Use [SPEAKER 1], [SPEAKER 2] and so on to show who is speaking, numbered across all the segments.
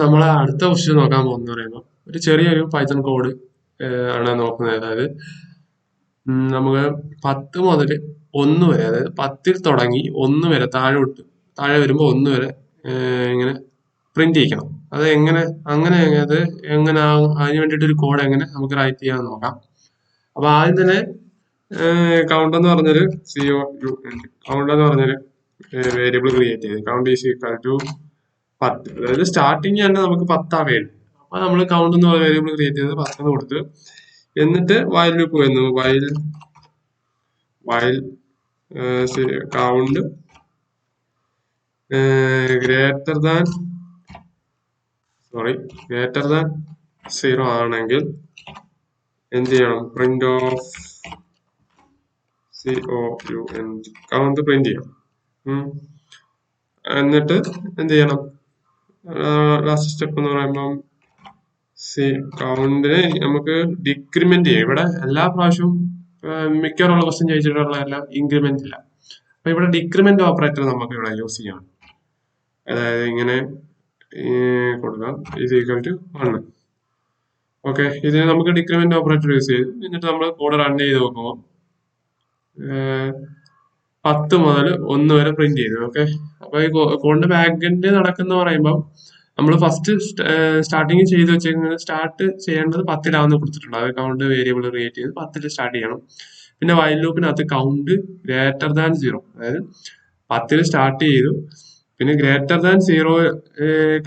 [SPEAKER 1] നമ്മൾ അടുത്ത ക്വസ്റ്റ്യൻ നോക്കാൻ പോകുന്ന പറയുമ്പോൾ ഒരു ചെറിയൊരു പൈത്തൺ കോഡ് ആണ് നോക്കുന്നത്. അതായത് നമുക്ക് 10 മുതൽ 1 വരെ, അതായത് 10 തുടങ്ങി 1 വരെ താഴെ വരുമ്പോൾ 1 വരെ ഇങ്ങനെ പ്രിന്റ് ചെയ്യിക്കണം. അത് എങ്ങനെ അത് എങ്ങനെ അതിന് വേണ്ടിയിട്ട് ഒരു കോഡ് എങ്ങനെ നമുക്ക് റൈറ്റ് ചെയ്യാൻ നോക്കാം. അപ്പൊ ആദ്യം തന്നെ കൗണ്ട് എന്ന് പറഞ്ഞൊരു കൗണ്ട് എന്ന് പറഞ്ഞൊരു വേരിയബിൾ ക്രിയേറ്റ് ചെയ്ത് കൗണ്ട് ഈസ് ഈക്വൽ ടു 10, അതായത് സ്റ്റാർട്ടിങ് തന്നെ നമുക്ക് 10 വേണ്ടി. അപ്പൊ നമ്മൾ കൗണ്ട് എന്ന് പറയുന്ന വേരിയബിൾ ക്രിയേറ്റ് ചെയ്ത് 10 കൊടുത്ത്, എന്നിട്ട് വൈൽ ലൂപ്പ് വരുന്നു. വൈൽ കൗണ്ട് ഗ്രേറ്റർ ദാൻ 0 ആണെങ്കിൽ എന്ത് ചെയ്യണം? പ്രിന്റ് ഓഫ് കൗണ്ട് പ്രിന്റ് ചെയ്യണം. എന്നിട്ട് എന്ത് ചെയ്യണം? ലാസ്റ്റ് സ്റ്റെപ്പ് എന്ന് പറയുമ്പം കൗണ്ടിനെ നമുക്ക് ഡിക്രിമെന്റ് ചെയ്യും. ഇവിടെ എല്ലാ പ്രാവശ്യവും മിക്കവാറുള്ള ക്വസ്റ്റ്യൻ ചോദിച്ചിട്ടുള്ള എല്ലാം ഇൻക്രിമെന്റ് ഇല്ല. അപ്പൊ ഇവിടെ ഡിക്രിമെന്റ് ഓപ്പറേറ്റർ നമുക്ക് ഇവിടെ യൂസ് ചെയ്യണം. അതായത് ഇങ്ങനെ കൊടുക്കാം, ഇത് ഈക്വൽ ടു 1. ഓക്കെ, ഇതിന് നമുക്ക് ഡിക്രിമെന്റ് ഓപ്പറേറ്റർ യൂസ് ചെയ്തു. എന്നിട്ട് നമ്മൾ കോഡ് റൺ ചെയ്ത് നോക്കുമ്പോൾ 10 മുതൽ 1 വരെ പ്രിന്റ് ചെയ്തു. ഓക്കെ, അപ്പൊ ഈ കോഡിന്റെ ബാക്ക് എൻഡ് നടക്കുന്ന പറയുമ്പോൾ നമ്മൾ ഫസ്റ്റ് സ്റ്റാർട്ടിങ് ചെയ്ത് വെച്ചിരിക്കുന്നത് സ്റ്റാർട്ട് ചെയ്യേണ്ടത് 10 കൊടുത്തിട്ടുണ്ട്. അത് കൗണ്ട് വേരിയബിൾ ക്രിയേറ്റ് ചെയ്ത് 10 സ്റ്റാർട്ട് ചെയ്യണം. പിന്നെ വൈൽ ലൂപ്പിനകത്ത് കൗണ്ട് ഗ്രേറ്റർ ദാൻ 0, അതായത് 10 സ്റ്റാർട്ട് ചെയ്തു, പിന്നെ ഗ്രേറ്റർ ദാൻ 0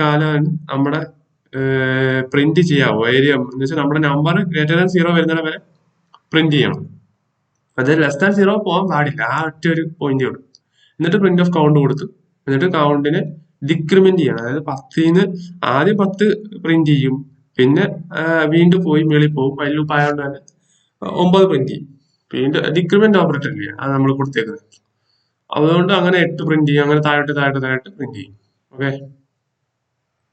[SPEAKER 1] കാലമാണ് നമ്മുടെ പ്രിന്റ് ചെയ്യാവോ ഏരിയ എന്ന് വെച്ചാൽ നമ്മുടെ നമ്പർ ഗ്രേറ്റർ ദാൻ 0 വരുന്ന വരെ പ്രിന്റ് ചെയ്യണം. അത് ലെസ് ദാൻ 0 പോകാൻ പാടില്ല, ആ ഒറ്റ ഒരു പോയിന്റ് ഉള്ളൂ. എന്നിട്ട് പ്രിന്റ് ഓഫ് കൗണ്ട് കൊടുത്തു, എന്നിട്ട് കൗണ്ടിനെ ഡിക്രിമെന്റ് ചെയ്യണം. അതായത് 10 ആദ്യം 10 പ്രിന്റ് ചെയ്യും, പിന്നെ വീണ്ടും പോയി മേളിൽ പോകും. വൈൽ ലൂപ്പ് ആയതുകൊണ്ട് തന്നെ 9 പ്രിന്റ് ചെയ്യും. വീണ്ടും ഡിക്രിമെന്റ് ഓപ്പറേറ്റർ ഇല്ല, അത് നമ്മൾ കൊടുത്തേക്കുന്നത്. അതുകൊണ്ട് അങ്ങനെ 8 പ്രിന്റ് ചെയ്യും. അങ്ങനെ താഴോട്ട് പ്രിന്റ് ചെയ്യും. ഓക്കെ.